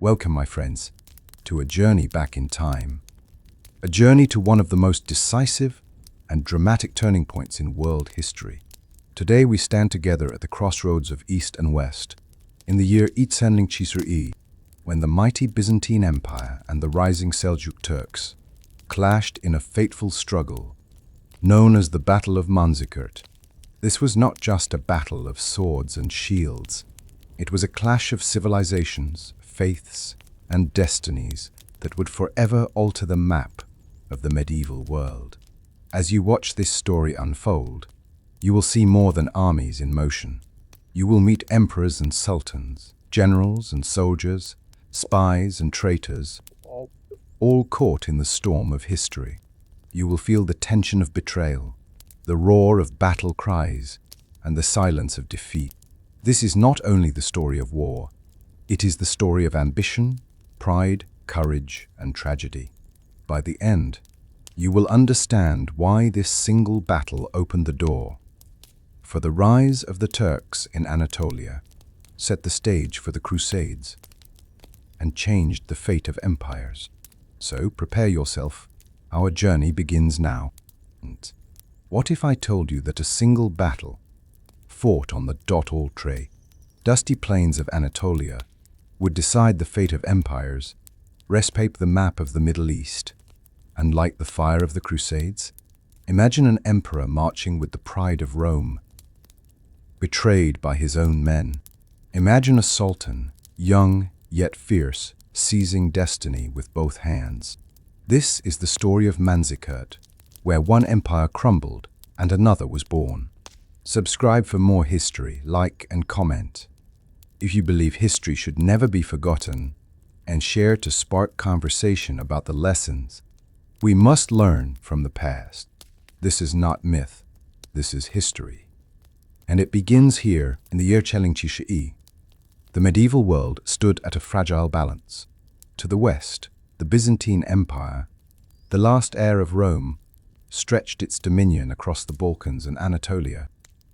Welcome, my friends, to a journey back in time. A journey to one of the most decisive and dramatic turning points in world history. Today we stand together at the crossroads of East and West, in the year 1071’s, when the mighty Byzantine Empire and the rising Seljuk Turks clashed in a fateful struggle, known as the Battle of Manzikert. This was not just a battle of swords and shields. It was a clash of civilizations, faiths, and destinies that would forever alter the map of the medieval world. As you watch this story unfold, you will see more than armies in motion. You will meet emperors and sultans, generals and soldiers, spies and traitors, all caught in the storm of history. You will feel the tension of betrayal, the roar of battle cries, and the silence of defeat. This is not only the story of war, it is the story of ambition, pride, courage, and tragedy. By the end, you will understand why this single battle opened the door for the rise of the Turks in Anatolia, set the stage for the Crusades, and changed the fate of empires. So prepare yourself. Our journey begins now. What if I told you that a single battle, fought on the dusty plains of Anatolia, would decide the fate of empires, reshape the map of the Middle East, and light the fire of the Crusades? Imagine an emperor marching with the pride of Rome, betrayed by his own men. Imagine a sultan, young yet fierce, seizing destiny with both hands. This is the story of Manzikert, where one empire crumbled and another was born. Subscribe for more history, like and comment if you believe history should never be forgotten, and share to spark conversation about the lessons we must learn from the past. This is not myth, this is history. And it begins here in the year 1071. The medieval world stood at a fragile balance. To the west, the Byzantine Empire, the last heir of Rome, stretched its dominion across the Balkans and Anatolia.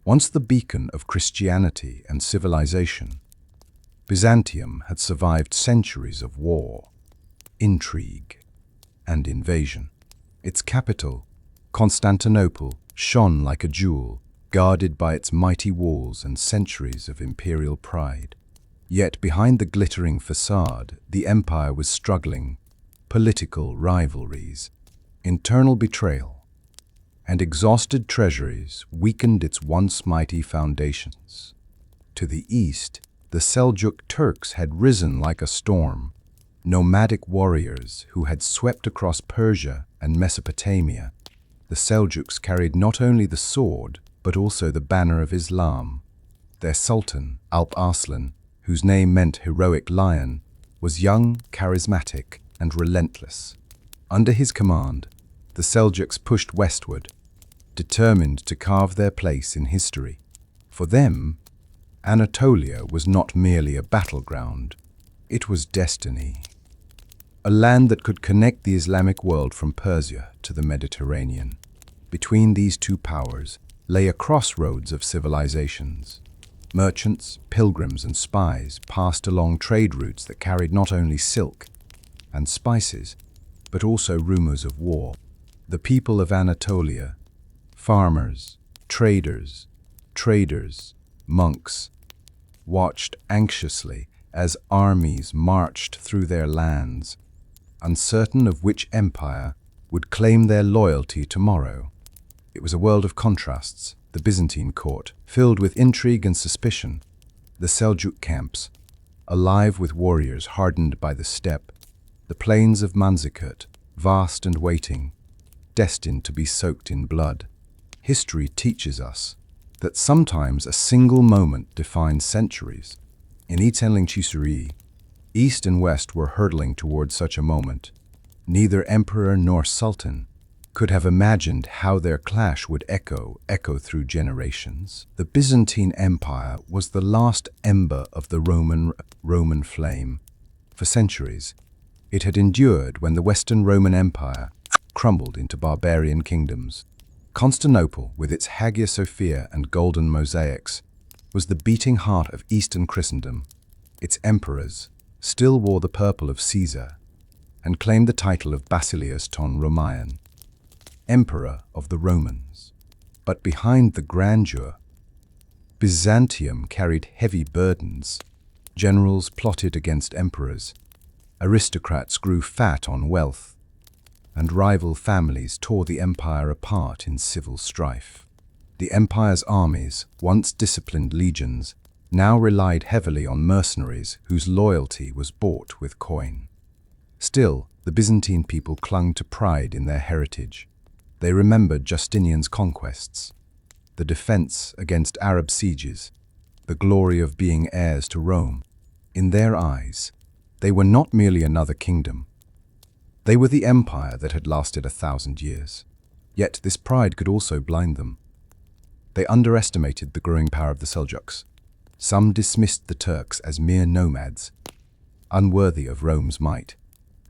Once the beacon of Christianity and civilization, Byzantium had survived centuries of war, intrigue, and invasion. Its capital, Constantinople, shone like a jewel, guarded by its mighty walls and centuries of imperial pride. Yet behind the glittering facade, the empire was struggling. Political rivalries, internal betrayal, and exhausted treasuries weakened its once mighty foundations. To the east, the Seljuk Turks had risen like a storm, nomadic warriors who had swept across Persia and Mesopotamia. The Seljuks carried not only the sword, but also the banner of Islam. Their Sultan, Alp Arslan, whose name meant heroic lion, was young, charismatic, and relentless. Under his command, the Seljuks pushed westward, determined to carve their place in history. For them, Anatolia was not merely a battleground, it was destiny. A land that could connect the Islamic world from Persia to the Mediterranean. Between these two powers lay a crossroads of civilizations. Merchants, pilgrims, and spies passed along trade routes that carried not only silk and spices, but also rumors of war. The people of Anatolia, farmers, traders, monks, watched anxiously as armies marched through their lands, uncertain of which empire would claim their loyalty tomorrow. It was a world of contrasts. The Byzantine court, filled with intrigue and suspicion. The Seljuk camps, alive with warriors hardened by the steppe. The plains of Manzikert, vast and waiting, destined to be soaked in blood. History teaches us that sometimes a single moment defines centuries. In 1071, East and West were hurtling towards such a moment. Neither emperor nor sultan could have imagined how their clash would echo through generations. The Byzantine Empire was the last ember of the Roman flame. For centuries, it had endured when the Western Roman Empire crumbled into barbarian kingdoms. Constantinople, with its Hagia Sophia and golden mosaics, was the beating heart of Eastern Christendom. Its emperors, still wore the purple of Caesar and claimed the title of Basileus ton Romaeon, Emperor of the Romans. But behind the grandeur, Byzantium carried heavy burdens. Generals plotted against emperors, aristocrats grew fat on wealth, and rival families tore the empire apart in civil strife. The empire's armies, once disciplined legions, now relied heavily on mercenaries whose loyalty was bought with coin. Still, the Byzantine people clung to pride in their heritage. They remembered Justinian's conquests, the defense against Arab sieges, the glory of being heirs to Rome. In their eyes, they were not merely another kingdom. They were the empire that had lasted 1,000 years. Yet this pride could also blind them. They underestimated the growing power of the Seljuks. Some dismissed the Turks as mere nomads, unworthy of Rome's might.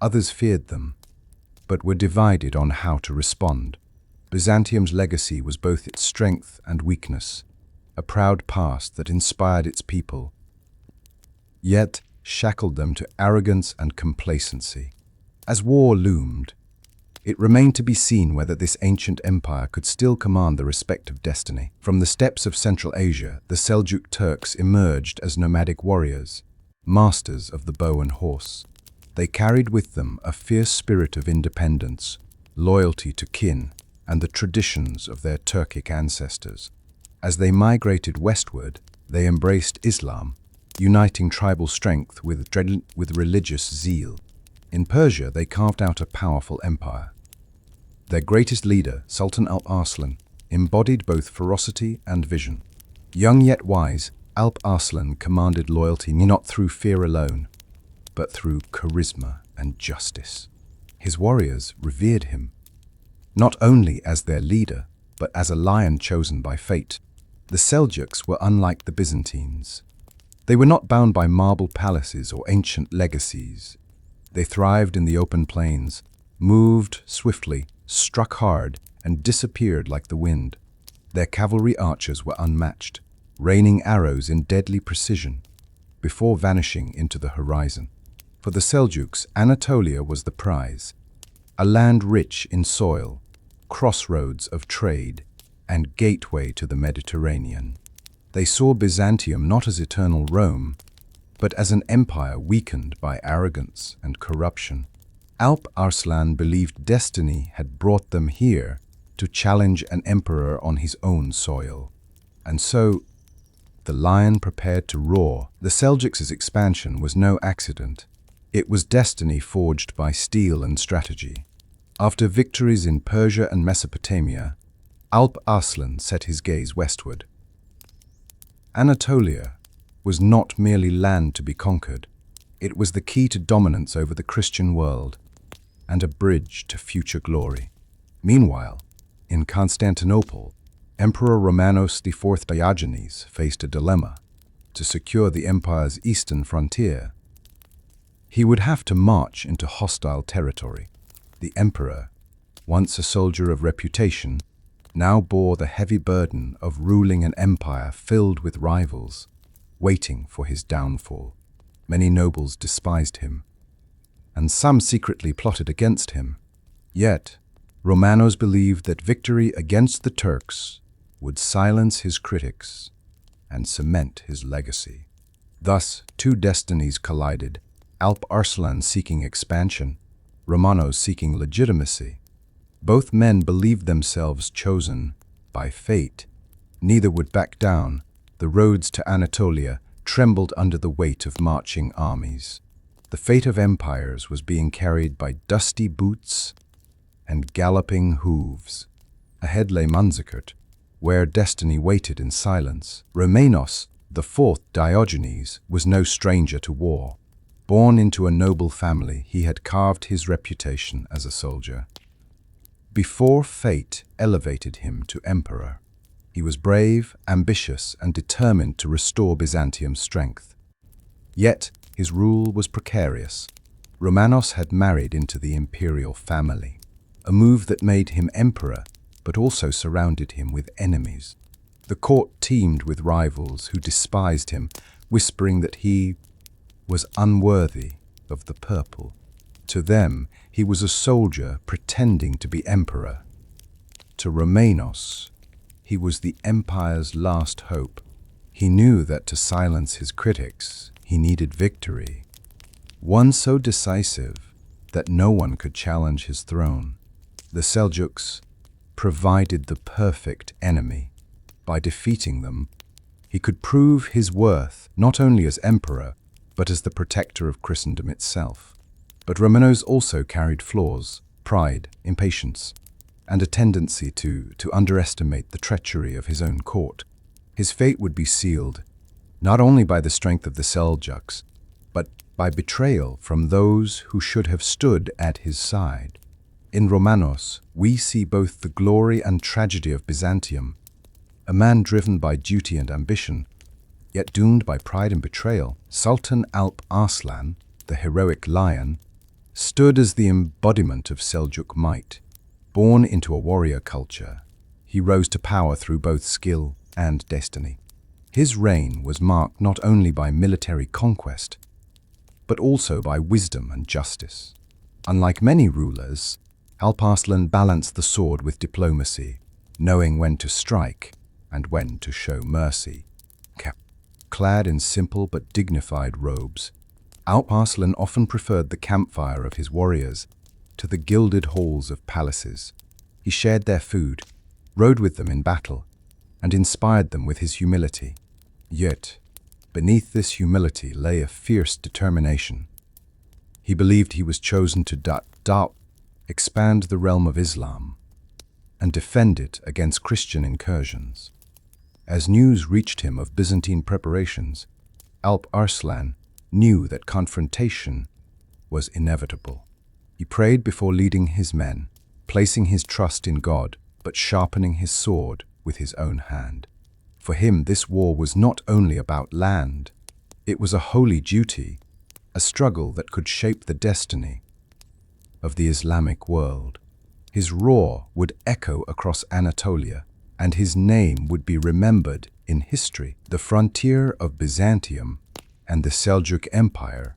Others feared them, but were divided on how to respond. Byzantium's legacy was both its strength and weakness, a proud past that inspired its people, yet shackled them to arrogance and complacency. As war loomed, it remained to be seen whether this ancient empire could still command the respect of destiny. From the steppes of Central Asia, the Seljuk Turks emerged as nomadic warriors, masters of the bow and horse. They carried with them a fierce spirit of independence, loyalty to kin, and the traditions of their Turkic ancestors. As they migrated westward, they embraced Islam, uniting tribal strength with religious zeal. In Persia, they carved out a powerful empire. Their greatest leader, Sultan Alp Arslan, embodied both ferocity and vision. Young yet wise, Alp Arslan commanded loyalty not through fear alone, but through charisma and justice. His warriors revered him, not only as their leader, but as a lion chosen by fate. The Seljuks were unlike the Byzantines. They were not bound by marble palaces or ancient legacies. They thrived in the open plains, moved swiftly, struck hard, and disappeared like the wind. Their cavalry archers were unmatched, raining arrows in deadly precision before vanishing into the horizon. For the Seljuks, Anatolia was the prize, a land rich in soil, crossroads of trade, and gateway to the Mediterranean. They saw Byzantium not as eternal Rome, but as an empire weakened by arrogance and corruption. Alp Arslan believed destiny had brought them here to challenge an emperor on his own soil. And so, the lion prepared to roar. The Seljuks' expansion was no accident. It was destiny forged by steel and strategy. After victories in Persia and Mesopotamia, Alp Arslan set his gaze westward. Anatolia was not merely land to be conquered. It was the key to dominance over the Christian world and a bridge to future glory. Meanwhile, in Constantinople, Emperor Romanos IV Diogenes faced a dilemma. To secure the empire's eastern frontier, he would have to march into hostile territory. The emperor, once a soldier of reputation, now bore the heavy burden of ruling an empire filled with rivals, waiting for his downfall. Many nobles despised him, and some secretly plotted against him. Yet, Romanos believed that victory against the Turks would silence his critics and cement his legacy. Thus, two destinies collided, Alp Arslan seeking expansion, Romanos seeking legitimacy. Both men believed themselves chosen by fate. Neither would back down. The roads to Anatolia trembled under the weight of marching armies. The fate of empires was being carried by dusty boots and galloping hooves. Ahead lay Manzikert, where destiny waited in silence. Romanos IV Diogenes was no stranger to war. Born into a noble family, he had carved his reputation as a soldier. Before fate elevated him to emperor, he was brave, ambitious, and determined to restore Byzantium's strength. Yet, his rule was precarious. Romanos had married into the imperial family, a move that made him emperor, but also surrounded him with enemies. The court teemed with rivals who despised him, whispering that he was unworthy of the purple. To them, he was a soldier pretending to be emperor. To Romanos, he was the empire's last hope. He knew that to silence his critics, he needed victory, one so decisive that no one could challenge his throne. The Seljuks provided the perfect enemy. By defeating them, he could prove his worth not only as emperor, but as the protector of Christendom itself. But Romanos also carried flaws: pride, impatience, and a tendency to underestimate the treachery of his own court. His fate would be sealed not only by the strength of the Seljuks, but by betrayal from those who should have stood at his side. In Romanos, we see both the glory and tragedy of Byzantium, a man driven by duty and ambition, yet doomed by pride and betrayal. Sultan Alp Arslan, the heroic lion, stood as the embodiment of Seljuk might. Born into a warrior culture, he rose to power through both skill and destiny. His reign was marked not only by military conquest, but also by wisdom and justice. Unlike many rulers, Alp Arslan balanced the sword with diplomacy, knowing when to strike and when to show mercy. Clad in simple but dignified robes, Alp Arslan often preferred the campfire of his warriors to the gilded halls of palaces. He shared their food, rode with them in battle, and inspired them with his humility. Yet, beneath this humility lay a fierce determination. He believed he was chosen to expand the realm of Islam and defend it against Christian incursions. As news reached him of Byzantine preparations, Alp Arslan knew that confrontation was inevitable. He prayed before leading his men, placing his trust in God, but sharpening his sword with his own hand. For him, this war was not only about land, it was a holy duty, a struggle that could shape the destiny of the Islamic world. His roar would echo across Anatolia, and his name would be remembered in history. The frontier of Byzantium and the Seljuk Empire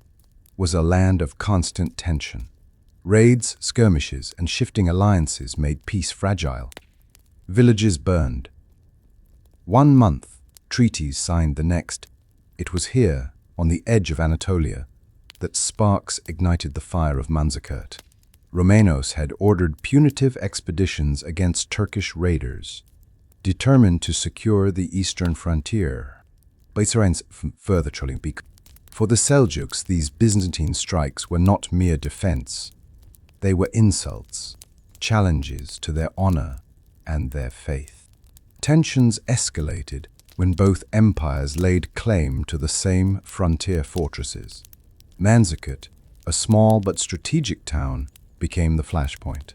was a land of constant tension. Raids, skirmishes, and shifting alliances made peace fragile. Villages burned. 1 month, treaties signed the next. It was here, on the edge of Anatolia, that sparks ignited the fire of Manzikert. Romanos had ordered punitive expeditions against Turkish raiders, determined to secure the eastern frontier. For the Seljuks, these Byzantine strikes were not mere defense. They were insults, challenges to their honor and their faith. Tensions escalated when both empires laid claim to the same frontier fortresses. Manzikert, a small but strategic town, became the flashpoint.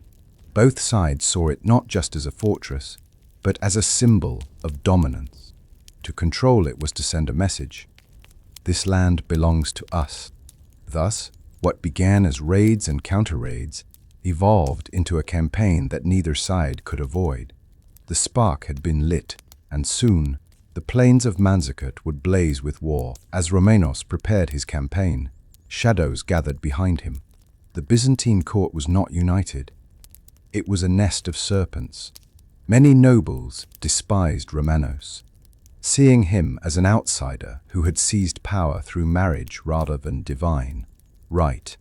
Both sides saw it not just as a fortress, but as a symbol of dominance. To control it was to send a message: this land belongs to us. Thus, what began as raids and counter-raids evolved into a campaign that neither side could avoid. The spark had been lit, and soon the plains of Manzikert would blaze with war. As Romanos prepared his campaign, shadows gathered behind him. The Byzantine court was not united. It was a nest of serpents. Many nobles despised Romanos, seeing him as an outsider who had seized power through marriage rather than divine right.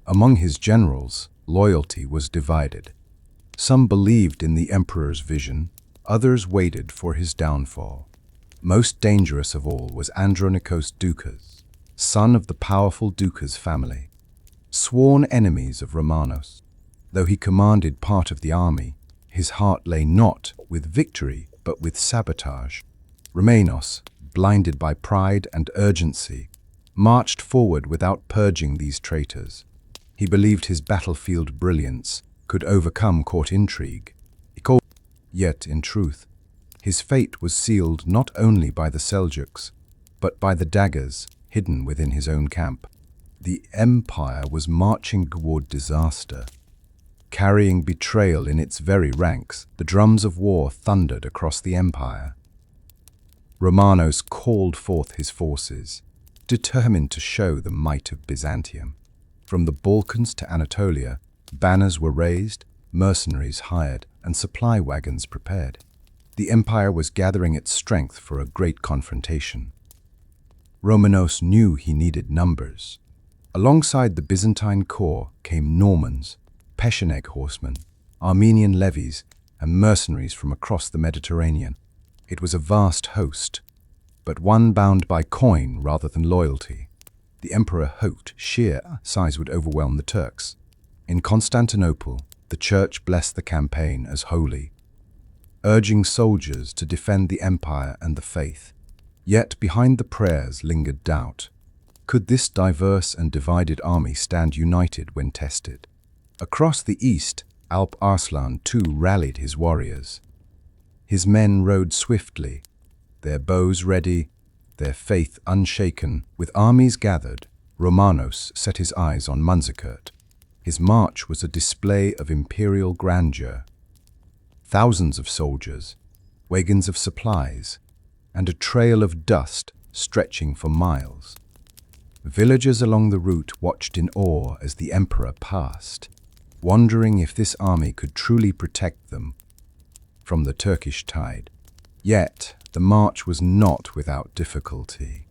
Among his generals, loyalty was divided. Some believed in the emperor's vision, others waited for his downfall. Most dangerous of all was Andronikos Doukas, son of the powerful Doukas family, sworn enemies of Romanos. Though he commanded part of the army, his heart lay not with victory but with sabotage. Romanos, blinded by pride and urgency, marched forward without purging these traitors. He believed his battlefield brilliance could overcome court intrigue. Yet, in truth, his fate was sealed not only by the Seljuks, but by the daggers hidden within his own camp. The empire was marching toward disaster. Carrying betrayal in its very ranks, the drums of war thundered across the empire. Romanos called forth his forces. determined to show the might of Byzantium. From the Balkans to Anatolia, banners were raised, mercenaries hired, and supply wagons prepared. The empire was gathering its strength for a great confrontation. Romanos knew he needed numbers. Alongside the Byzantine corps came Normans, Pecheneг horsemen, Armenian levies, and mercenaries from across the Mediterranean. It was a vast host, but one bound by coin rather than loyalty. The emperor hoped sheer size would overwhelm the Turks. In Constantinople, the church blessed the campaign as holy, urging soldiers to defend the empire and the faith. Yet behind the prayers lingered doubt. Could this diverse and divided army stand united when tested? Across the east, Alp Arslan too rallied his warriors. His men rode swiftly, their bows ready, their faith unshaken. With armies gathered, Romanos set his eyes on Manzikert. His march was a display of imperial grandeur. Thousands of soldiers, wagons of supplies, and a trail of dust stretching for miles. Villagers along the route watched in awe as the emperor passed, wondering if this army could truly protect them from the Turkish tide. Yet, the march was not without difficulty.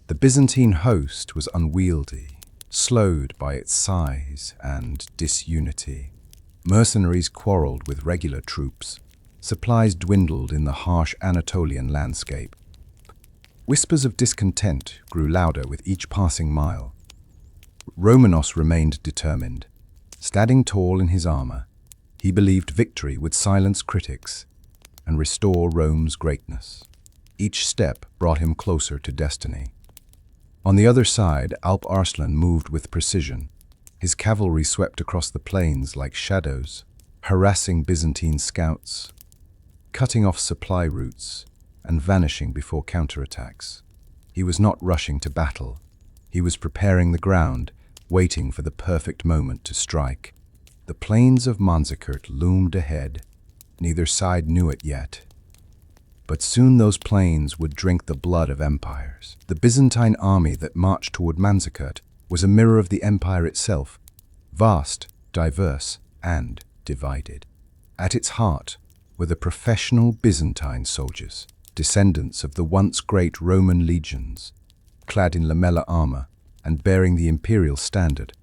The Byzantine host was unwieldy, slowed by its size and disunity. Mercenaries quarreled with regular troops. Supplies dwindled in the harsh Anatolian landscape. Whispers of discontent grew louder with each passing mile. Romanos remained determined. Standing tall in his armor, he believed victory would silence critics and restore Rome's greatness. Each step brought him closer to destiny. On the other side, Alp Arslan moved with precision. His cavalry swept across the plains like shadows, harassing Byzantine scouts, cutting off supply routes, and vanishing before counterattacks. He was not rushing to battle. He was preparing the ground, waiting for the perfect moment to strike. The plains of Manzikert loomed ahead. Neither side knew it yet. But soon those plains would drink the blood of empires. The Byzantine army that marched toward Manzikert was a mirror of the empire itself, vast, diverse, and divided. At its heart were the professional Byzantine soldiers, descendants of the once great Roman legions, clad in lamella armor and bearing the imperial standard.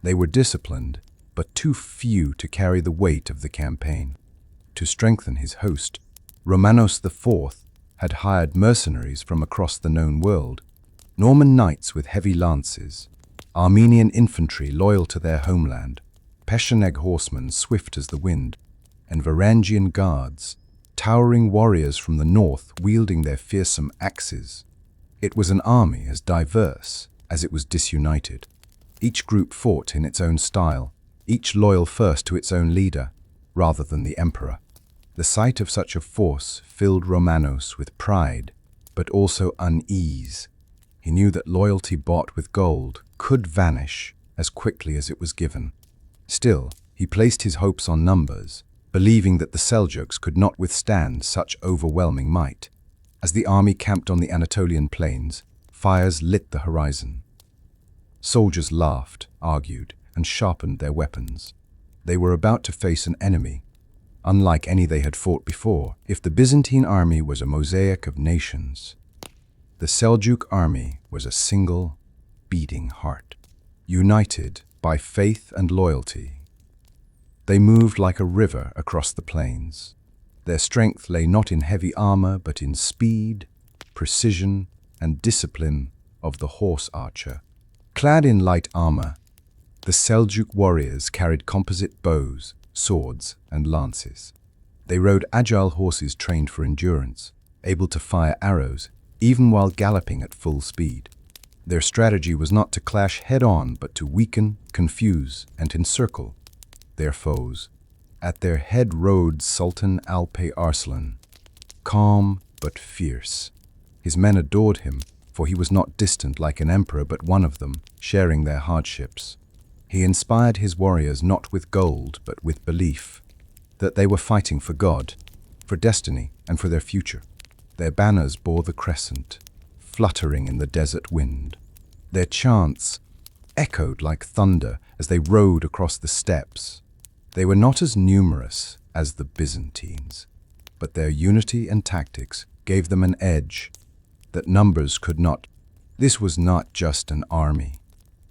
They were disciplined, but too few to carry the weight of the campaign. To strengthen his host, Romanos IV had hired mercenaries from across the known world, Norman knights with heavy lances, Armenian infantry loyal to their homeland, Pecheneг horsemen swift as the wind, and Varangian guards, towering warriors from the north wielding their fearsome axes. It was an army as diverse as it was disunited. Each group fought in its own style, each loyal first to its own leader, rather than the emperor. The sight of such a force filled Romanos with pride, but also unease. He knew that loyalty bought with gold could vanish as quickly as it was given. Still, he placed his hopes on numbers, believing that the Seljuks could not withstand such overwhelming might. As the army camped on the Anatolian plains, fires lit the horizon. Soldiers laughed, argued, and sharpened their weapons. They were about to face an enemy unlike any they had fought before. If the Byzantine army was a mosaic of nations, the Seljuk army was a single, beating heart. United by faith and loyalty, they moved like a river across the plains. Their strength lay not in heavy armor, but in speed, precision, and discipline of the horse archer. Clad in light armor, the Seljuk warriors carried composite bows, swords, and lances. They rode agile horses trained for endurance, able to fire arrows even while galloping at full speed. Their strategy was not to clash head-on, but to weaken, confuse, and encircle their foes. At their head rode Sultan Alp Arslan, calm but fierce. His men adored him, for he was not distant like an emperor, but one of them, sharing their hardships. He inspired his warriors not with gold, but with belief that they were fighting for God, for destiny, and for their future. Their banners bore the crescent, fluttering in the desert wind. Their chants echoed like thunder as they rode across the steppes. They were not as numerous as the Byzantines, but their unity and tactics gave them an edge that numbers could not. This was not just an army.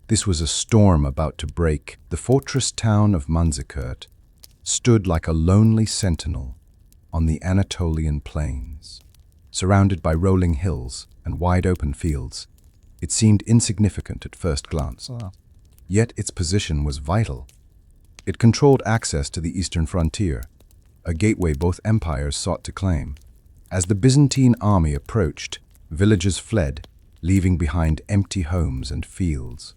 This was a storm about to break. The fortress town of Manzikert stood like a lonely sentinel on the Anatolian plains. Surrounded by rolling hills and wide-open fields, it seemed insignificant at first glance. Yet its position was vital. It controlled access to the eastern frontier, a gateway both empires sought to claim. As the Byzantine army approached, villagers fled, leaving behind empty homes and fields.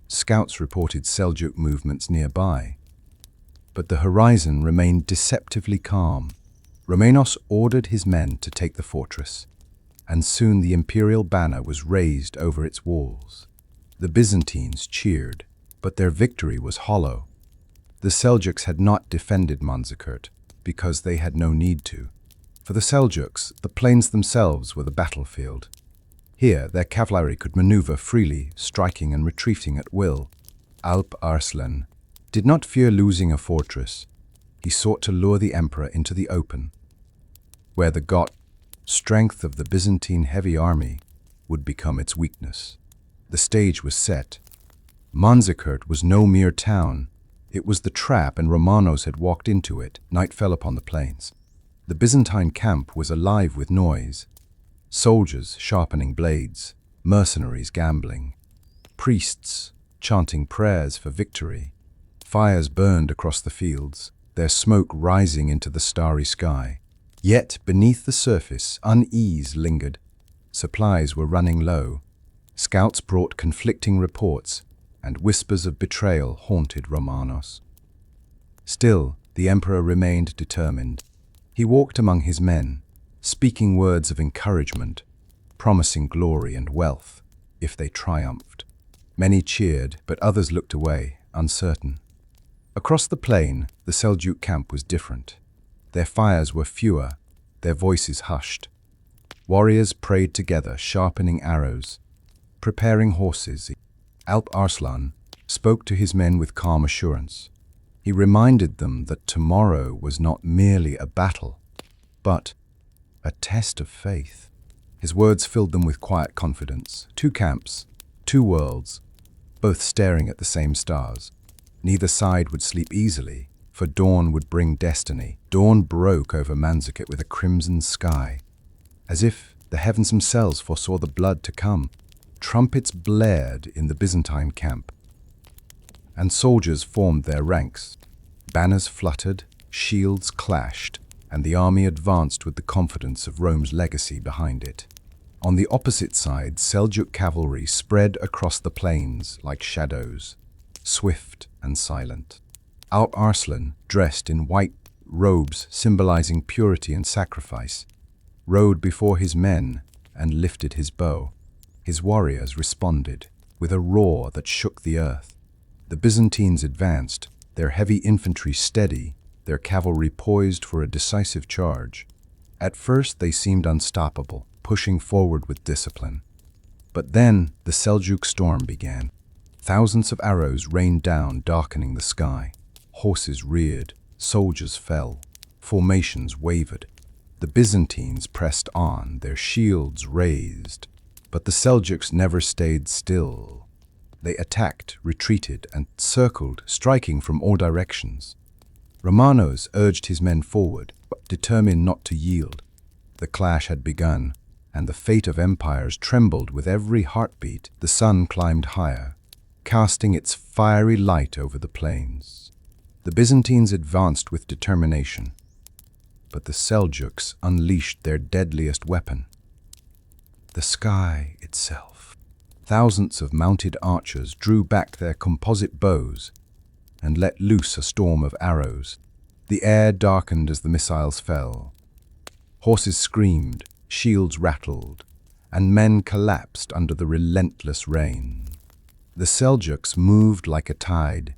Scouts reported Seljuk movements nearby, but the horizon remained deceptively calm. Romanos ordered his men to take the fortress, and soon the imperial banner was raised over its walls. The Byzantines cheered, but their victory was hollow. The Seljuks had not defended Manzikert because they had no need to. For the Seljuks, the plains themselves were the battlefield. Here, their cavalry could maneuver freely, striking and retreating at will. Alp Arslan did not fear losing a fortress. He sought to lure the emperor into the open, where the strength of the Byzantine heavy army would become its weakness. The stage was set. Manzikert was no mere town. It was the trap, and Romanos had walked into it. Night fell upon the plains. The Byzantine camp was alive with noise. Soldiers sharpening blades, mercenaries gambling, priests chanting prayers for victory. Fires burned across the fields, their smoke rising into the starry sky. Yet beneath the surface, unease lingered. Supplies were running low. Scouts brought conflicting reports, and whispers of betrayal haunted Romanos. Still, the emperor remained determined. He walked among his men, speaking words of encouragement, promising glory and wealth if they triumphed. Many cheered, but others looked away, uncertain. Across the plain, the Seljuk camp was different. Their fires were fewer, their voices hushed. Warriors prayed together, sharpening arrows, preparing horses. Alp Arslan spoke to his men with calm assurance. He reminded them that tomorrow was not merely a battle, but a test of faith. His words filled them with quiet confidence. Two camps, two worlds, both staring at the same stars. Neither side would sleep easily, for dawn would bring destiny. Dawn broke over Manzikert with a crimson sky, as if the heavens themselves foresaw the blood to come. Trumpets blared in the Byzantine camp, and soldiers formed their ranks. Banners fluttered, shields clashed, and the army advanced with the confidence of Rome's legacy behind it. On the opposite side, Seljuk cavalry spread across the plains like shadows, swift and silent. Alp Arslan, dressed in white robes symbolizing purity and sacrifice, rode before his men and lifted his bow. His warriors responded with a roar that shook the earth. The Byzantines advanced, their heavy infantry steady, their cavalry poised for a decisive charge. At first they seemed unstoppable, pushing forward with discipline. But then the Seljuk storm began. Thousands of arrows rained down, darkening the sky. Horses reared, soldiers fell, formations wavered. The Byzantines pressed on, their shields raised. But the Seljuks never stayed still. They attacked, retreated, and circled, striking from all directions. Romanos urged his men forward, but determined not to yield. The clash had begun, and the fate of empires trembled with every heartbeat. The sun climbed higher, casting its fiery light over the plains. The Byzantines advanced with determination, but the Seljuks unleashed their deadliest weapon: the sky itself. Thousands of mounted archers drew back their composite bows and let loose a storm of arrows. The air darkened as the missiles fell. Horses screamed, shields rattled, and men collapsed under the relentless rain. The Seljuks moved like a tide,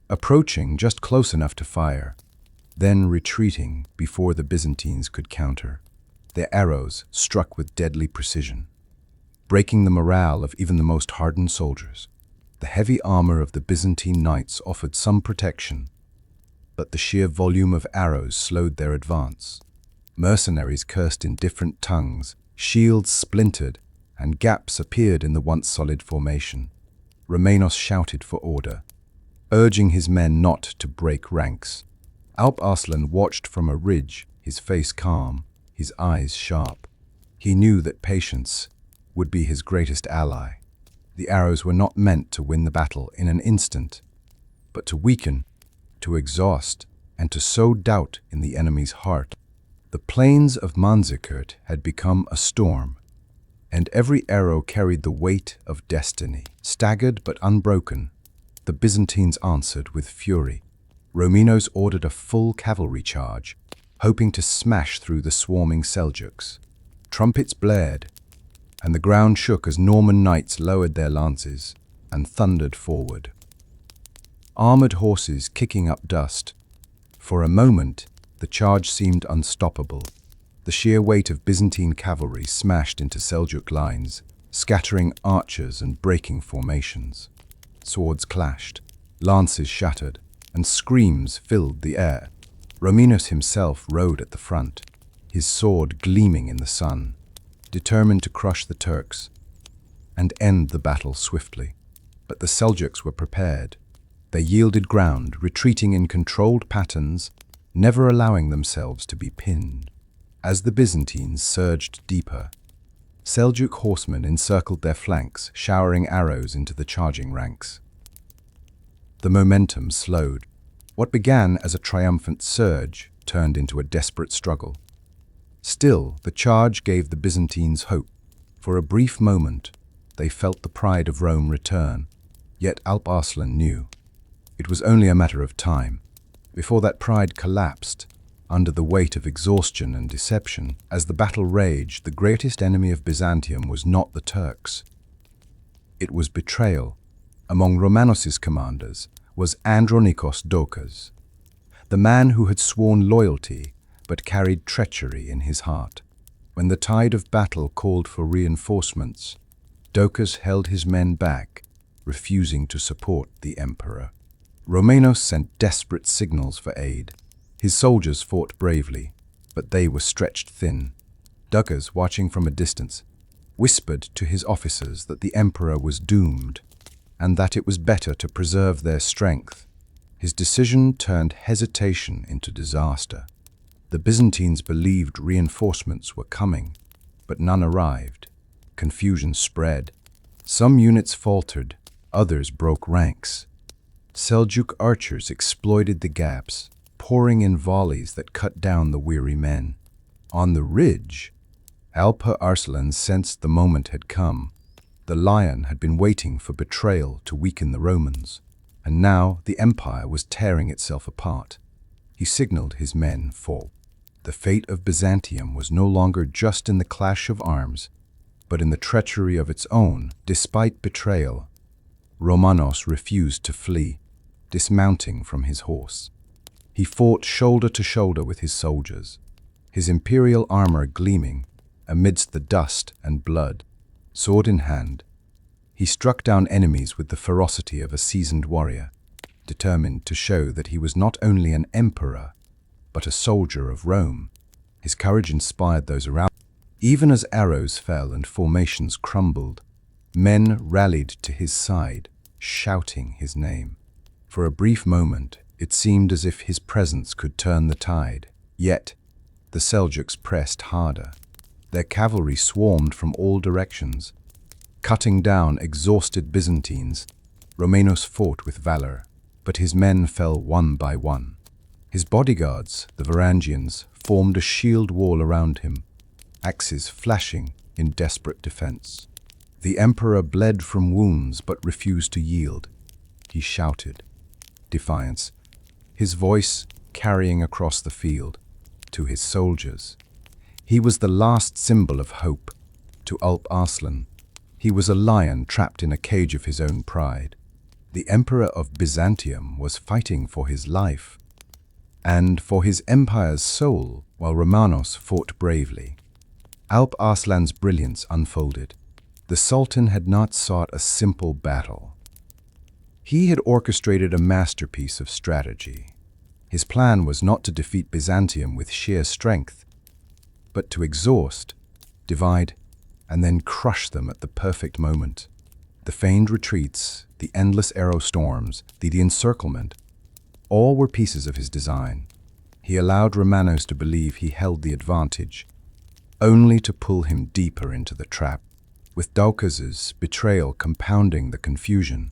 approaching just close enough to fire, then retreating before the Byzantines could counter. Their arrows struck with deadly precision. breaking the morale of even the most hardened soldiers. The heavy armor of the Byzantine knights offered some protection, but the sheer volume of arrows slowed their advance. Mercenaries cursed in different tongues, shields splintered, and gaps appeared in the once solid formation. Romanos shouted for order, urging his men not to break ranks. Alp Arslan watched from a ridge, his face calm, his eyes sharp. He knew that patience would be his greatest ally. The arrows were not meant to win the battle in an instant, but to weaken, to exhaust, and to sow doubt in the enemy's heart. The plains of Manzikert had become a storm, and every arrow carried the weight of destiny. Staggered but unbroken, the Byzantines answered with fury. Romanos ordered a full cavalry charge, hoping to smash through the swarming Seljuks. Trumpets blared, and the ground shook as Norman knights lowered their lances and thundered forward. Armored horses kicking up dust. For a moment, the charge seemed unstoppable. The sheer weight of Byzantine cavalry smashed into Seljuk lines, scattering archers and breaking formations. Swords clashed, lances shattered, and screams filled the air. Romanos himself rode at the front, his sword gleaming in the sun, determined to crush the Turks and end the battle swiftly. But the Seljuks were prepared. They yielded ground, retreating in controlled patterns, never allowing themselves to be pinned. As the Byzantines surged deeper, Seljuk horsemen encircled their flanks, showering arrows into the charging ranks. The momentum slowed. What began as a triumphant surge turned into a desperate struggle. Still, the charge gave the Byzantines hope. For a brief moment, they felt the pride of Rome return. Yet Alp Arslan knew it was only a matter of time before that pride collapsed under the weight of exhaustion and deception. As the battle raged, the greatest enemy of Byzantium was not the Turks. It was betrayal. Among Romanos' commanders was Andronikos Doukas, the man who had sworn loyalty but carried treachery in his heart. When the tide of battle called for reinforcements, Doukas held his men back, refusing to support the emperor. Romanos sent desperate signals for aid. His soldiers fought bravely, but they were stretched thin. Doukas, watching from a distance, whispered to his officers that the emperor was doomed, and that it was better to preserve their strength. His decision turned hesitation into disaster. The Byzantines believed reinforcements were coming, but none arrived. Confusion spread. Some units faltered, others broke ranks. Seljuk archers exploited the gaps, pouring in volleys that cut down the weary men. On the ridge, Alp Arslan sensed the moment had come. The lion had been waiting for betrayal to weaken the Romans, and now the empire was tearing itself apart. He signaled his men for the fate of Byzantium was no longer just in the clash of arms, but in the treachery of its own. Despite betrayal, Romanos refused to flee, dismounting from his horse. He fought shoulder to shoulder with his soldiers, his imperial armor gleaming amidst the dust and blood. Sword in hand, he struck down enemies with the ferocity of a seasoned warrior, determined to show that he was not only an emperor, but a soldier of Rome. His courage inspired those around. Even as arrows fell and formations crumbled, men rallied to his side, shouting his name. For a brief moment, it seemed as if his presence could turn the tide. Yet, the Seljuks pressed harder. Their cavalry swarmed from all directions, cutting down exhausted Byzantines. Romanos fought with valor, but his men fell one by one. His bodyguards, the Varangians, formed a shield wall around him, axes flashing in desperate defense. The emperor bled from wounds but refused to yield. He shouted defiance, his voice carrying across the field to his soldiers. He was the last symbol of hope. To Alp Arslan, he was a lion trapped in a cage of his own pride. The emperor of Byzantium was fighting for his life and for his empire's soul, while Romanos fought bravely. Alp Arslan's brilliance unfolded. The Sultan had not sought a simple battle. He had orchestrated a masterpiece of strategy. His plan was not to defeat Byzantium with sheer strength, but to exhaust, divide, and then crush them at the perfect moment. The feigned retreats, the endless arrow storms, the encirclement, all were pieces of his design. He allowed Romanos to believe he held the advantage, only to pull him deeper into the trap, with Diogenes' betrayal compounding the confusion.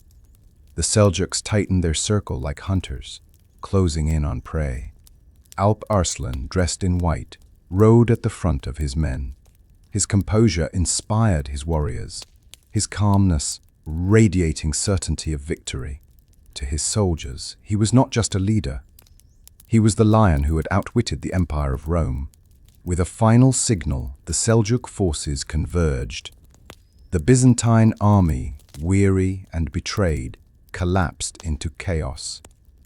The Seljuks tightened their circle like hunters, closing in on prey. Alp Arslan, dressed in white, rode at the front of his men. His composure inspired his warriors, his calmness radiating certainty of victory. To his soldiers, he was not just a leader. He was the lion who had outwitted the Empire of Rome. With a final signal, the Seljuk forces converged. The Byzantine army, weary and betrayed, collapsed into chaos.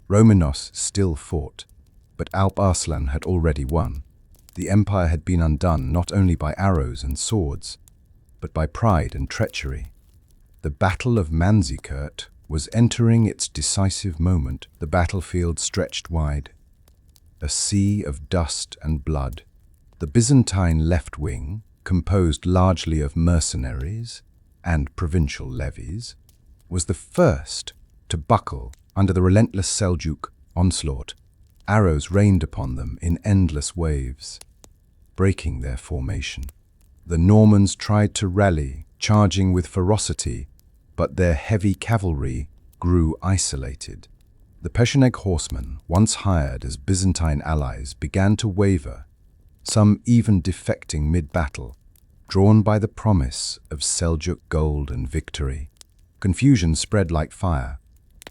Romanos still fought, but Alp Arslan had already won. The empire had been undone not only by arrows and swords, but by pride and treachery. The Battle of Manzikert was entering its decisive moment. The battlefield stretched wide, a sea of dust and blood. The Byzantine left wing, composed largely of mercenaries and provincial levies, was the first to buckle under the relentless Seljuk onslaught. Arrows rained upon them in endless waves, breaking their formation. The Normans tried to rally, charging with ferocity, but their heavy cavalry grew isolated. The Pecheneg horsemen, once hired as Byzantine allies, began to waver, some even defecting mid-battle, drawn by the promise of Seljuk gold and victory. Confusion spread like fire.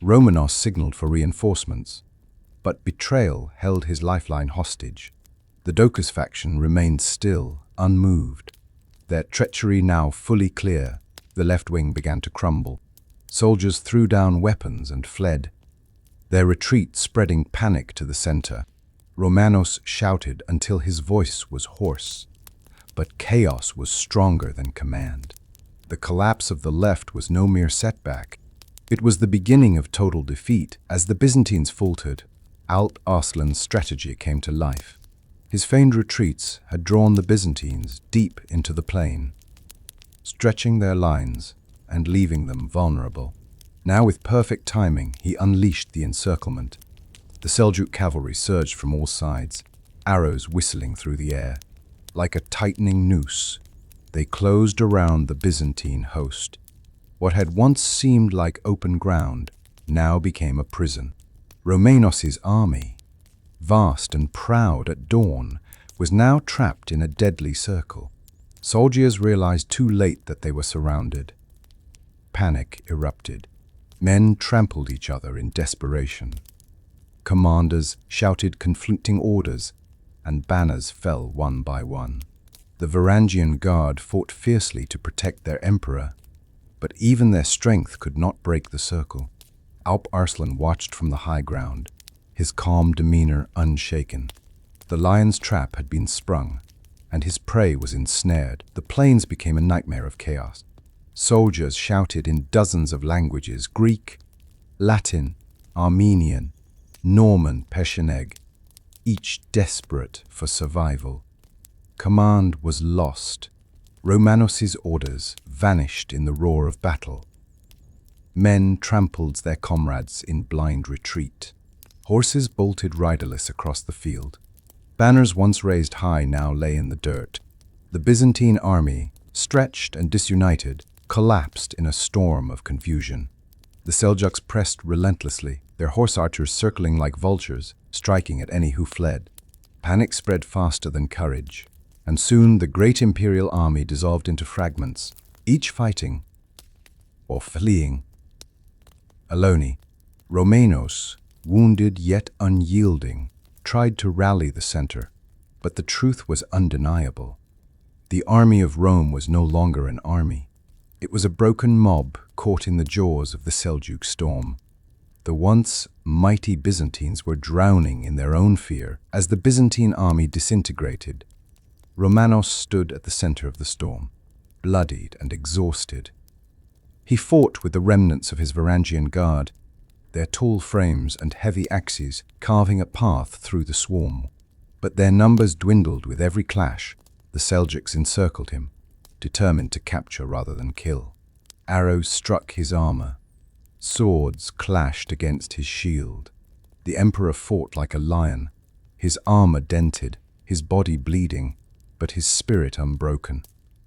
Romanos signaled for reinforcements, but betrayal held his lifeline hostage. The Diogenes faction remained still, unmoved. Their treachery now fully clear, the left wing began to crumble. Soldiers threw down weapons and fled, their retreat spreading panic to the center. Romanos shouted until his voice was hoarse, but chaos was stronger than command. The collapse of the left was no mere setback. It was the beginning of total defeat. As the Byzantines faltered, Alp Arslan's strategy came to life. His feigned retreats had drawn the Byzantines deep into the plain, stretching their lines and leaving them vulnerable. Now, with perfect timing, he unleashed the encirclement. The Seljuk cavalry surged from all sides, arrows whistling through the air. Like a tightening noose, they closed around the Byzantine host. What had once seemed like open ground now became a prison. Romanos' army, vast and proud at dawn, was now trapped in a deadly circle. Soldiers realized too late that they were surrounded. Panic erupted. Men trampled each other in desperation. Commanders shouted conflicting orders, and banners fell one by one. The Varangian Guard fought fiercely to protect their emperor, but even their strength could not break the circle. Alp Arslan watched from the high ground, his calm demeanor unshaken. The lion's trap had been sprung, and his prey was ensnared. The plains became a nightmare of chaos. Soldiers shouted in dozens of languages: Greek, Latin, Armenian, Norman, Pecheneg, each desperate for survival. Command was lost. Romanos' orders vanished in the roar of battle. Men trampled their comrades in blind retreat. Horses bolted riderless across the field. Banners once raised high now lay in the dirt. The Byzantine army, stretched and disunited, collapsed in a storm of confusion. The Seljuks pressed relentlessly, their horse archers circling like vultures, striking at any who fled. Panic spread faster than courage, and soon the great imperial army dissolved into fragments, each fighting or fleeing. Alone, Romanos, wounded yet unyielding, tried to rally the center, but the truth was undeniable. The army of Rome was no longer an army. It was a broken mob caught in the jaws of the Seljuk storm. The once mighty Byzantines were drowning in their own fear. As the Byzantine army disintegrated, Romanos stood at the center of the storm. bloodied and exhausted. He fought with the remnants of his Varangian guard, their tall frames and heavy axes carving a path through the swarm. But their numbers dwindled with every clash. The Seljuks encircled him, determined to capture rather than kill. Arrows struck his armor. Swords clashed against his shield. The emperor fought like a lion, his armor dented, his body bleeding, but his spirit unbroken.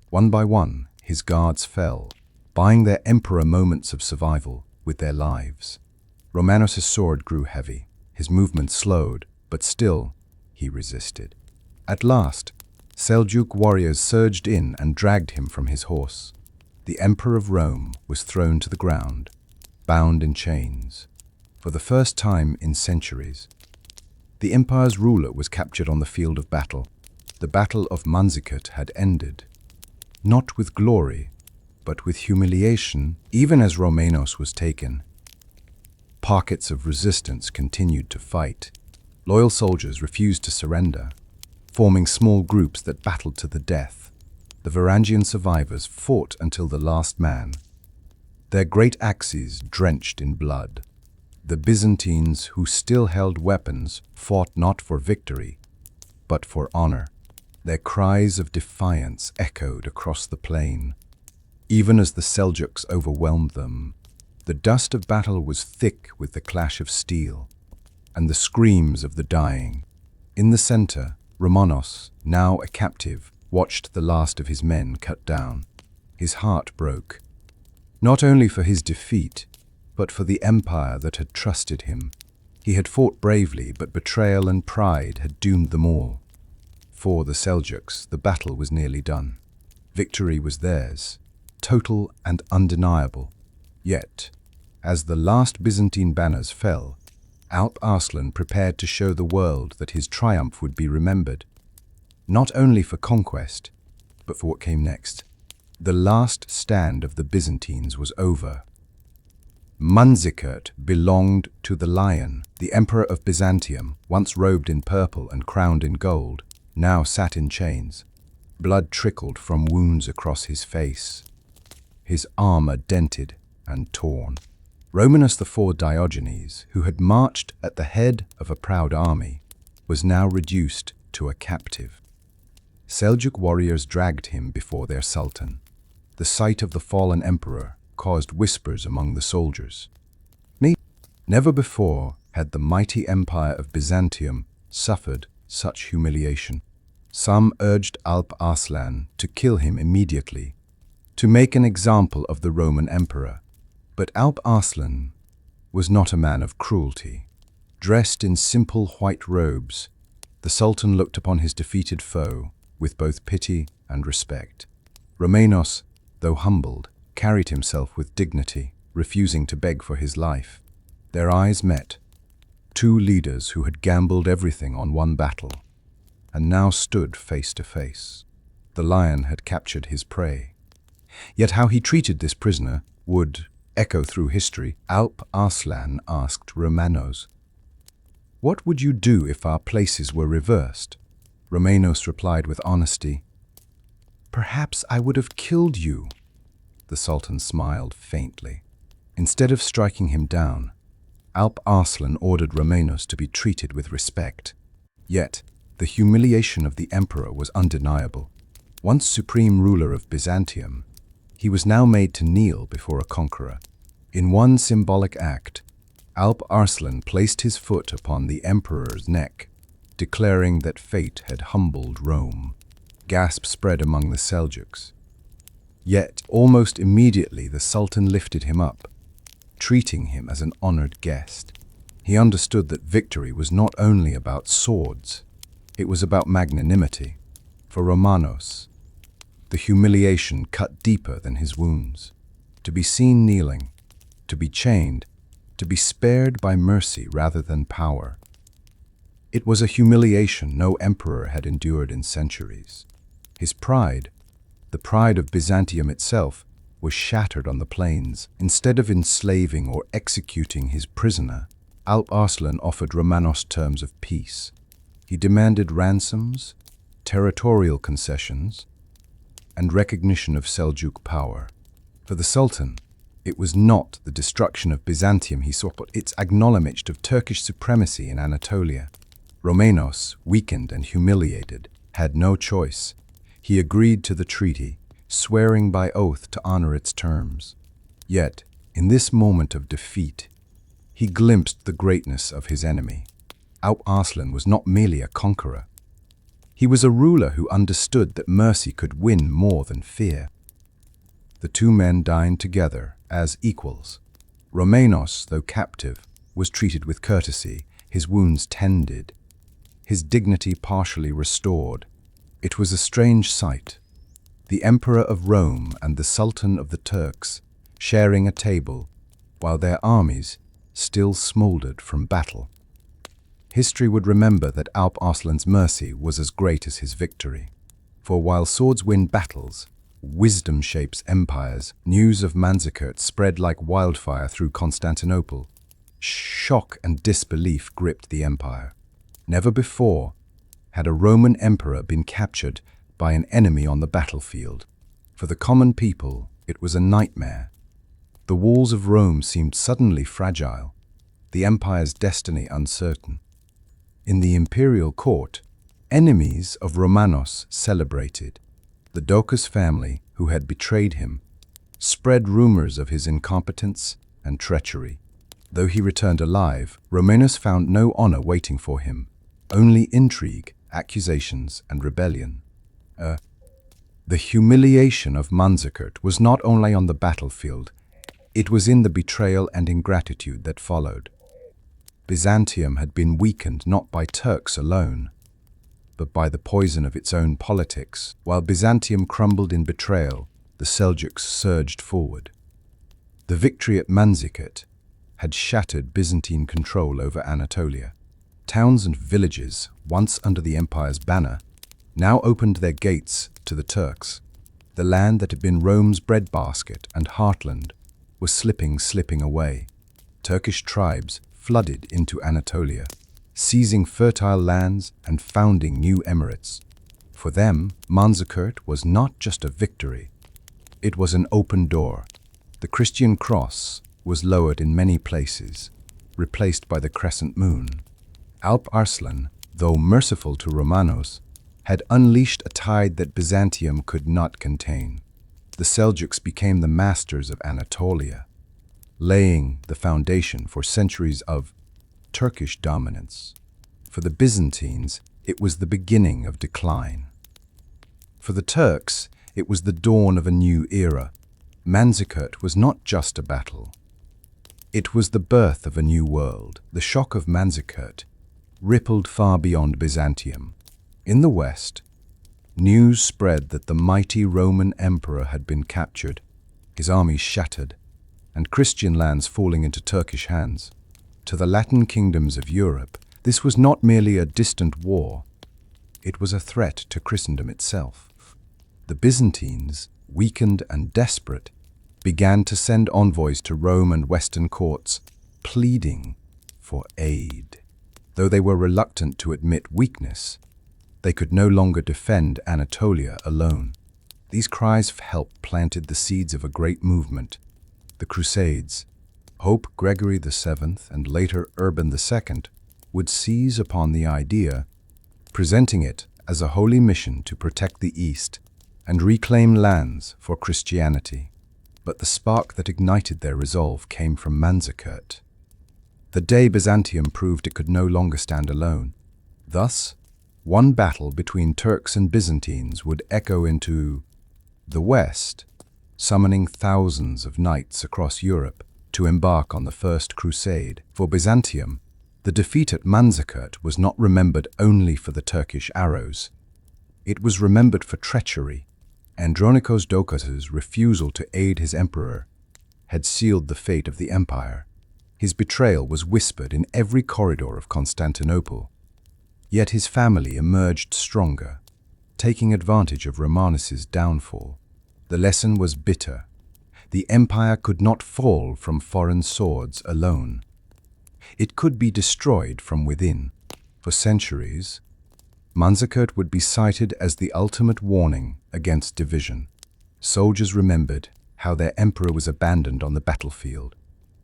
One by one, his guards fell, buying their emperor moments of survival with their lives. Romanos' sword grew heavy, his movement slowed, but still, he resisted. At last, Seljuk warriors surged in and dragged him from his horse. The Emperor of Rome was thrown to the ground, bound in chains. For the first time in centuries, the empire's ruler was captured on the field of battle. The Battle of Manzikert had ended, not with glory, but with humiliation. Even as Romanos was taken, pockets of resistance continued to fight. Loyal soldiers refused to surrender, forming small groups that battled to the death. The Varangian survivors fought until the last man, their great axes drenched in blood. The Byzantines, who still held weapons, fought not for victory, but for honor. Their cries of defiance echoed across the plain. Even as the Seljuks overwhelmed them, the dust of battle was thick with the clash of steel and the screams of the dying. In the center, Romanos, now a captive, watched the last of his men cut down. His heart broke, not only for his defeat, but for the empire that had trusted him. He had fought bravely, but betrayal and pride had doomed them all. For the Seljuks, the battle was nearly done. Victory was theirs, total and undeniable. Yet, as the last Byzantine banners fell, Alp Arslan prepared to show the world that his triumph would be remembered, not only for conquest, but for what came next. The last stand of the Byzantines was over. Manzikert belonged to the lion. The emperor of Byzantium, once robed in purple and crowned in gold, now sat in chains. Blood trickled from wounds across his face, his armor dented and torn. Romanos IV Diogenes, who had marched at the head of a proud army, was now reduced to a captive. Seljuk warriors dragged him before their sultan. The sight of the fallen emperor caused whispers among the soldiers. Never before had the mighty empire of Byzantium suffered such humiliation. Some urged Alp Arslan to kill him immediately, to make an example of the Roman emperor. But Alp Arslan was not a man of cruelty. Dressed in simple white robes, the Sultan looked upon his defeated foe with both pity and respect. Romanos, though humbled, carried himself with dignity, refusing to beg for his life. Their eyes met, two leaders who had gambled everything on one battle, and now stood face to face. The lion had captured his prey. Yet how he treated this prisoner would echo through history. Alp Arslan asked Romanos, "What would you do if our places were reversed?" Romanos replied with honesty, "Perhaps I would have killed you." The Sultan smiled faintly. Instead of striking him down, Alp Arslan ordered Romanos to be treated with respect. Yet, the humiliation of the emperor was undeniable. Once supreme ruler of Byzantium, he was now made to kneel before a conqueror. In one symbolic act, Alp Arslan placed his foot upon the emperor's neck, declaring that fate had humbled Rome. Gasps spread among the Seljuks. Yet, almost immediately, the Sultan lifted him up, treating him as an honored guest. He understood that victory was not only about swords, it was about magnanimity. For Romanos, the humiliation cut deeper than his wounds. To be seen kneeling, to be chained, to be spared by mercy rather than power. It was a humiliation no emperor had endured in centuries. His pride, the pride of Byzantium itself, was shattered on the plains. Instead of enslaving or executing his prisoner, Alp Arslan offered Romanos terms of peace. He demanded ransoms, territorial concessions, and recognition of Seljuk power. For the Sultan, it was not the destruction of Byzantium he sought, but its acknowledgement of Turkish supremacy in Anatolia. Romanos, weakened and humiliated, had no choice. He agreed to the treaty, swearing by oath to honor its terms. Yet, in this moment of defeat, he glimpsed the greatness of his enemy. Alp Arslan was not merely a conqueror. He was a ruler who understood that mercy could win more than fear. The two men dined together as equals. Romanos, though captive, was treated with courtesy, his wounds tended, his dignity partially restored. It was a strange sight. The Emperor of Rome and the Sultan of the Turks sharing a table, while their armies still smoldered from battle. History would remember that Alp Arslan's mercy was as great as his victory. For while swords win battles, wisdom shapes empires. News of Manzikert spread like wildfire through Constantinople. Shock and disbelief gripped the empire. Never before had a Roman emperor been captured by an enemy on the battlefield. For the common people, it was a nightmare. The walls of Rome seemed suddenly fragile, the empire's destiny uncertain. In the imperial court, enemies of Romanos celebrated. The Doukas family, who had betrayed him, spread rumors of his incompetence and treachery. Though he returned alive, Romanos found no honor waiting for him, only intrigue, accusations, and rebellion. The humiliation of Manzikert was not only on the battlefield, it was in the betrayal and ingratitude that followed. Byzantium had been weakened not by Turks alone, but by the poison of its own politics. While Byzantium crumbled in betrayal, the Seljuks surged forward. The victory at Malazgirt had shattered Byzantine control over Anatolia. Towns and villages, once under the empire's banner, now opened their gates to the Turks. The land that had been Rome's breadbasket and heartland was slipping away. Turkish tribes flooded into Anatolia, seizing fertile lands and founding new emirates. For them, Manzikert was not just a victory, it was an open door. The Christian cross was lowered in many places, replaced by the crescent moon. Alp Arslan, though merciful to Romanos, had unleashed a tide that Byzantium could not contain. The Seljuks became the masters of Anatolia, laying the foundation for centuries of Turkish dominance. For the Byzantines, it was the beginning of decline. For the Turks, it was the dawn of a new era. Manzikert was not just a battle. It was the birth of a new world. The shock of Manzikert rippled far beyond Byzantium. In the west, news spread that the mighty Roman emperor had been captured, his armies shattered, and Christian lands falling into Turkish hands. To the Latin kingdoms of Europe, this was not merely a distant war, it was a threat to Christendom itself. The Byzantines, weakened and desperate, began to send envoys to Rome and Western courts, pleading for aid. Though they were reluctant to admit weakness, they could no longer defend Anatolia alone. These cries for help planted the seeds of a great movement. The Crusades. Pope Gregory VII and later Urban II would seize upon the idea, presenting it as a holy mission to protect the East and reclaim lands for Christianity. But the spark that ignited their resolve came from Manzikert. The day Byzantium proved it could no longer stand alone. Thus, one battle between Turks and Byzantines would echo into the West, summoning thousands of knights across Europe to embark on the First Crusade. For Byzantium, the defeat at Manzikert was not remembered only for the Turkish arrows. It was remembered for treachery. Andronikos Doukas' refusal to aid his emperor had sealed the fate of the empire. His betrayal was whispered in every corridor of Constantinople. Yet his family emerged stronger, taking advantage of Romanos' downfall. The lesson was bitter. The empire could not fall from foreign swords alone. It could be destroyed from within. For centuries, Manzikert would be cited as the ultimate warning against division. Soldiers remembered how their emperor was abandoned on the battlefield.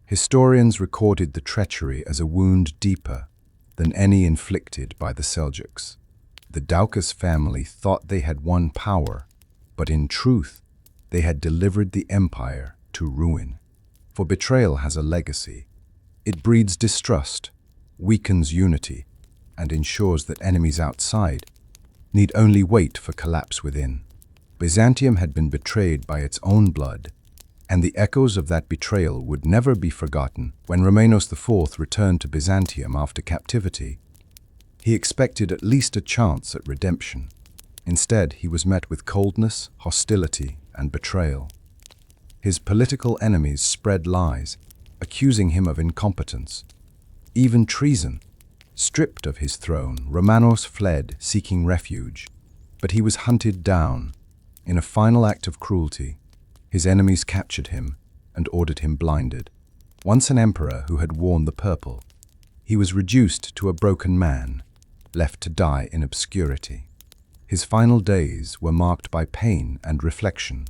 Historians recorded the treachery as a wound deeper than any inflicted by the Seljuks. The Diogenes family thought they had won power, but in truth, they had delivered the empire to ruin. For betrayal has a legacy. It breeds distrust, weakens unity, and ensures that enemies outside need only wait for collapse within. Byzantium had been betrayed by its own blood, and the echoes of that betrayal would never be forgotten. When Romanos IV returned to Byzantium after captivity, he expected at least a chance at redemption. Instead, he was met with coldness, hostility, and betrayal. His political enemies spread lies, accusing him of incompetence, even treason. Stripped of his throne, Romanos fled, seeking refuge, but he was hunted down. In a final act of cruelty, his enemies captured him and ordered him blinded. Once an emperor who had worn the purple, he was reduced to a broken man, left to die in obscurity. His final days were marked by pain and reflection.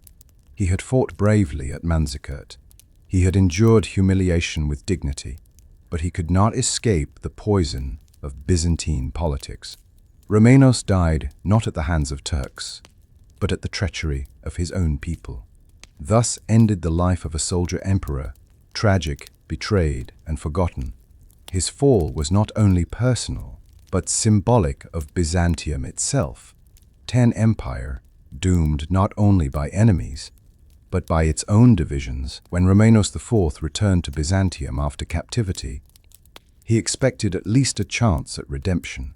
He had fought bravely at Manzikert. He had endured humiliation with dignity, but he could not escape the poison of Byzantine politics. Romanos died not at the hands of Turks, but at the treachery of his own people. Thus ended the life of a soldier emperor, tragic, betrayed, and forgotten. His fall was not only personal, but symbolic of Byzantium itself, an empire doomed not only by enemies, but by its own divisions. When Romanos IV returned to Byzantium after captivity, he expected at least a chance at redemption.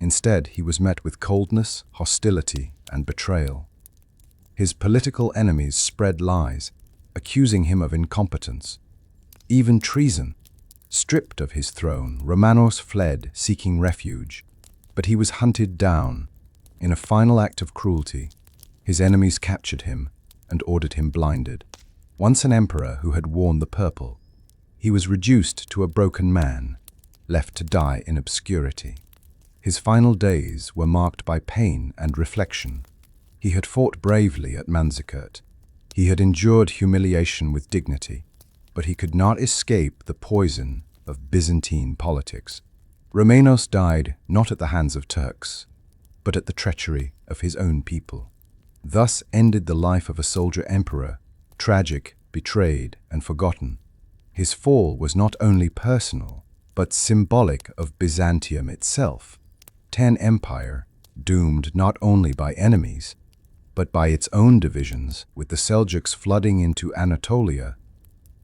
Instead, he was met with coldness, hostility, and betrayal. His political enemies spread lies, accusing him of incompetence, even treason. Stripped of his throne, Romanos fled, seeking refuge, but he was hunted down. In a final act of cruelty, his enemies captured him and ordered him blinded. Once an emperor who had worn the purple, he was reduced to a broken man, left to die in obscurity. His final days were marked by pain and reflection. He had fought bravely at Manzikert. He had endured humiliation with dignity, but he could not escape the poison of Byzantine politics. Romanos died not at the hands of Turks, but at the treachery of his own people. Thus ended the life of a soldier emperor, tragic, betrayed, and forgotten. His fall was not only personal, but symbolic of Byzantium itself, an empire doomed not only by enemies, but by its own divisions. With the Seljuks flooding into Anatolia,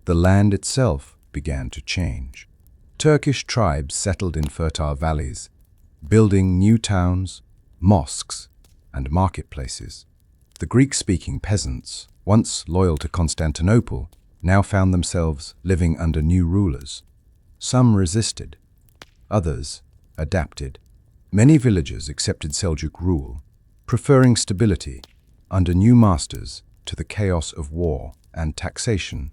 the land itself began to change. Turkish tribes settled in fertile valleys, building new towns, mosques, and marketplaces. The Greek-speaking peasants, once loyal to Constantinople, now found themselves living under new rulers. Some resisted, others adapted. Many villagers accepted Seljuk rule, preferring stability under new masters to the chaos of war and taxation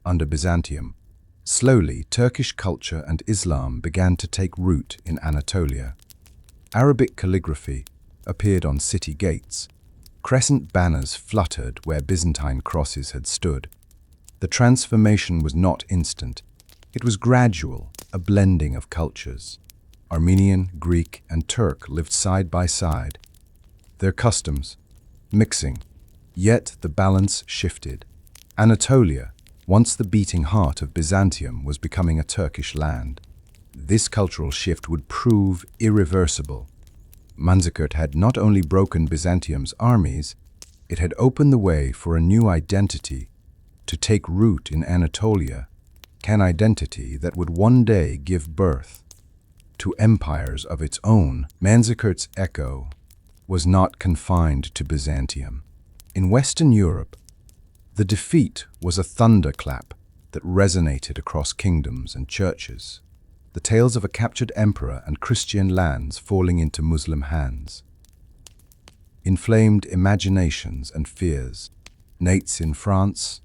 under Byzantium. Slowly, Turkish culture and Islam began to take root in Anatolia. Arabic calligraphy appeared on city gates. Crescent banners fluttered where Byzantine crosses had stood. The transformation was not instant. It was gradual, a blending of cultures. Armenian, Greek, and Turk lived side by side, their customs mixing. Yet the balance shifted. Anatolia, once the beating heart of Byzantium, was becoming a Turkish land. This cultural shift would prove irreversible. Manzikert had not only broken Byzantium's armies, it had opened the way for a new identity to take root in Anatolia, an identity that would one day give birth to empires of its own. Manzikert's echo was not confined to Byzantium. In Western Europe, the defeat was a thunderclap that resonated across kingdoms and churches. The tales of a captured emperor and Christian lands falling into Muslim hands inflamed imaginations and fears. Nates in France,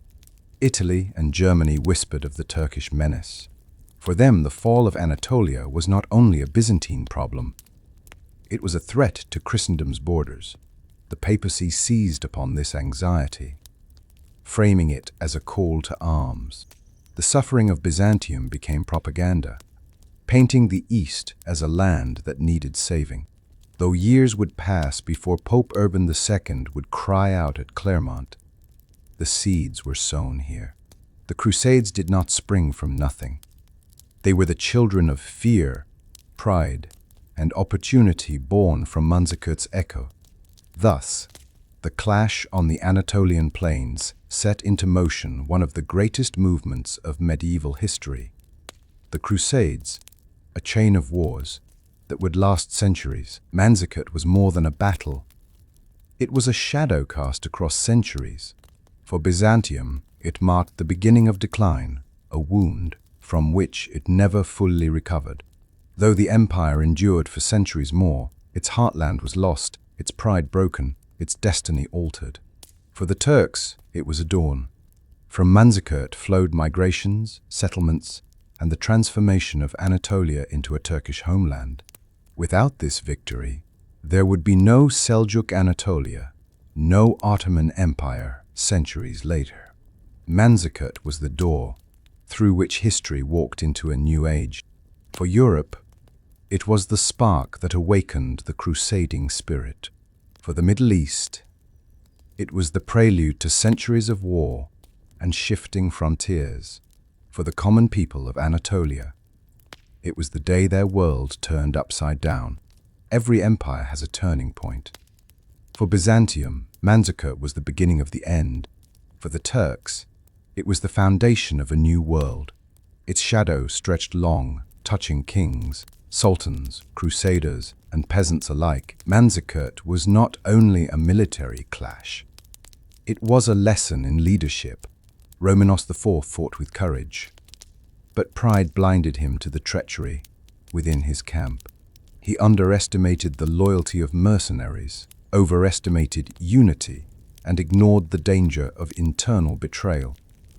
Italy, and Germany whispered of the Turkish menace. For them, the fall of Anatolia was not only a Byzantine problem, It was a threat to Christendom's borders. The papacy seized upon this anxiety, framing it as a call to arms. The suffering of Byzantium became propaganda, painting the East as a land that needed saving. Though years would pass before Pope Urban II would cry out at Clermont, the seeds were sown here. The Crusades did not spring from nothing. They were the children of fear, pride, and opportunity born from Manzikirt's echo. Thus, the clash on the Anatolian plains set into motion one of the greatest movements of medieval history. The Crusades, a chain of wars that would last centuries. Manzikert was more than a battle. It was a shadow cast across centuries. For Byzantium, it marked the beginning of decline, a wound from which it never fully recovered. Though the empire endured for centuries more, its heartland was lost, its pride broken, its destiny altered. For the Turks, it was a dawn. From Manzikert flowed migrations, settlements, and the transformation of Anatolia into a Turkish homeland. Without this victory, there would be no Seljuk Anatolia, no Ottoman Empire centuries later. Manzikert was the door through which history walked into a new age. For Europe, it was the spark that awakened the crusading spirit. For the Middle East, it was the prelude to centuries of war and shifting frontiers. For the common people of Anatolia, it was the day their world turned upside down. Every empire has a turning point. For Byzantium, Manzikert was the beginning of the end. For the Turks, it was the foundation of a new world. Its shadow stretched long, touching kings, sultans, crusaders, and peasants alike. Manzikert was not only a military clash. It was a lesson in leadership. Romanos IV fought with courage, but pride blinded him to the treachery within his camp. He underestimated the loyalty of mercenaries, overestimated unity, and ignored the danger of internal betrayal.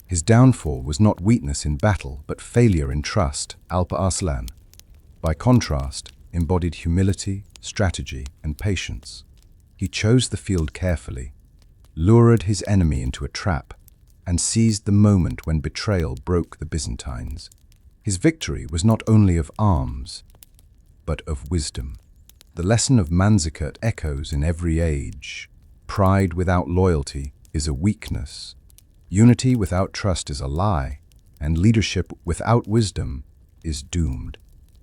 His downfall was not weakness in battle, but failure in trust. Alp Arslan, by contrast, embodied humility, strategy, and patience. He chose the field carefully, lured his enemy into a trap, and seized the moment when betrayal broke the Byzantines. His victory was not only of arms, but of wisdom. The lesson of Manzikert echoes in every age. Pride without loyalty is a weakness. Unity without trust is a lie, and leadership without wisdom is doomed.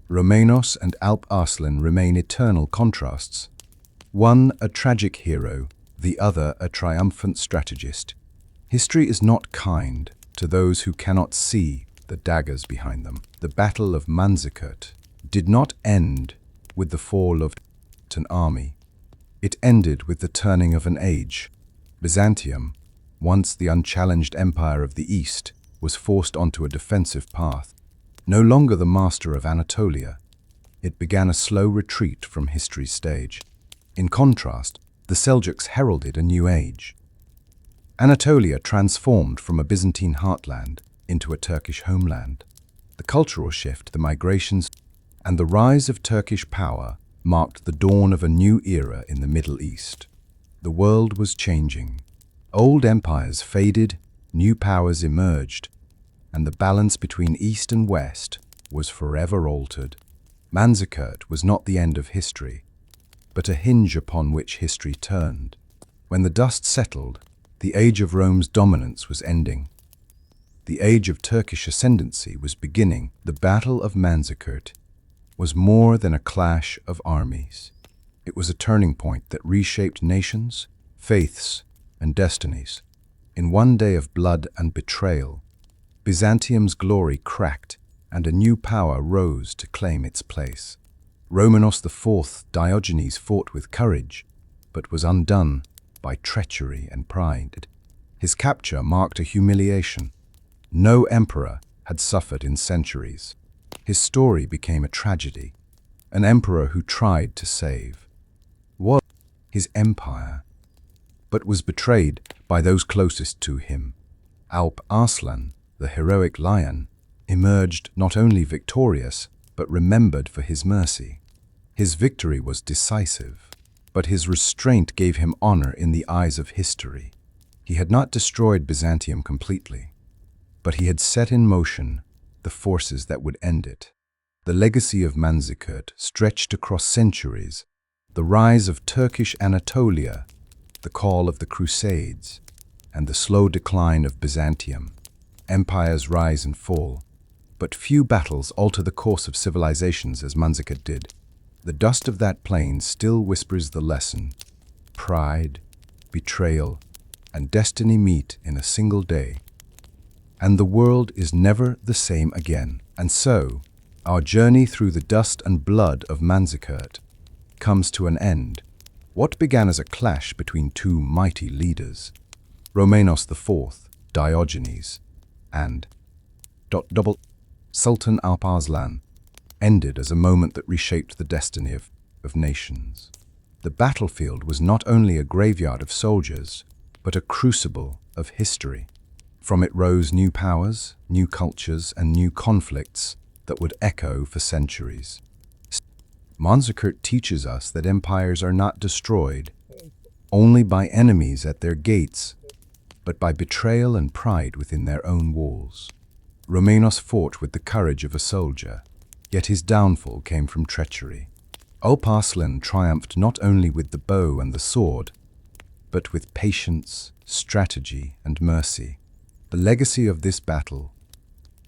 Romanos and Alp Arslan remain eternal contrasts. One a tragic hero, the other a triumphant strategist. History is not kind to those who cannot see the daggers behind them. The Battle of Manzikert did not end with the fall of an army. It ended with the turning of an age. Byzantium, once the unchallenged empire of the East, was forced onto a defensive path. No longer the master of Anatolia, it began a slow retreat from history's stage. In contrast, the Seljuks heralded a new age. Anatolia transformed from a Byzantine heartland into a Turkish homeland. The cultural shift, the migrations, and the rise of Turkish power marked the dawn of a new era in the Middle East. The world was changing. Old empires faded, new powers emerged, and the balance between East and West was forever altered. Manzikert was not the end of history, but a hinge upon which history turned. When the dust settled, the age of Rome's dominance was ending. The age of Turkish ascendancy was beginning. The Battle of Manzikert was more than a clash of armies. It was a turning point that reshaped nations, faiths, and destinies. In one day of blood and betrayal, Byzantium's glory cracked and a new power rose to claim its place. Romanos IV Diogenes fought with courage, but was undone by treachery and pride. His capture marked a humiliation. No emperor had suffered in centuries. His story became a tragedy. An emperor who tried to save was his empire, but was betrayed by those closest to him. Alp Arslan, the heroic lion, emerged not only victorious, but remembered for his mercy. His victory was decisive, but his restraint gave him honor in the eyes of history. He had not destroyed Byzantium completely, but he had set in motion the forces that would end it. The legacy of Manzikert stretched across centuries, the rise of Turkish Anatolia, the call of the Crusades, and the slow decline of Byzantium. Empires rise and fall, but few battles alter the course of civilizations as Manzikert did. The dust of that plain still whispers the lesson: pride, betrayal, and destiny meet in a single day, and the world is never the same again. And so, our journey through the dust and blood of Manzikert comes to an end. What began as a clash between two mighty leaders, Romanos IV Diogenes and Sultan Alp Arslan, ended as a moment that reshaped the destiny of nations. The battlefield was not only a graveyard of soldiers, but a crucible of history. From it rose new powers, new cultures, and new conflicts that would echo for centuries. Manzikert teaches us that empires are not destroyed only by enemies at their gates, but by betrayal and pride within their own walls. Romanos fought with the courage of a soldier, yet his downfall came from treachery. Alp Arslan triumphed not only with the bow and the sword, but with patience, strategy, and mercy. The legacy of this battle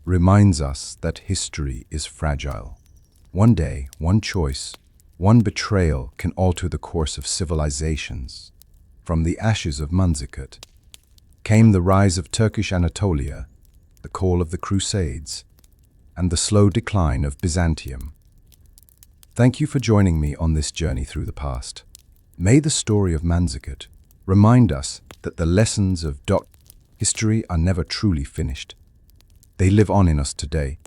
reminds us that history is fragile. One day, one choice, one betrayal can alter the course of civilizations. From the ashes of Manzikert came the rise of Turkish Anatolia, the call of the Crusades, and the slow decline of Byzantium. Thank you for joining me on this journey through the past. May the story of Manzikert remind us that the lessons of history are never truly finished. They live on in us today,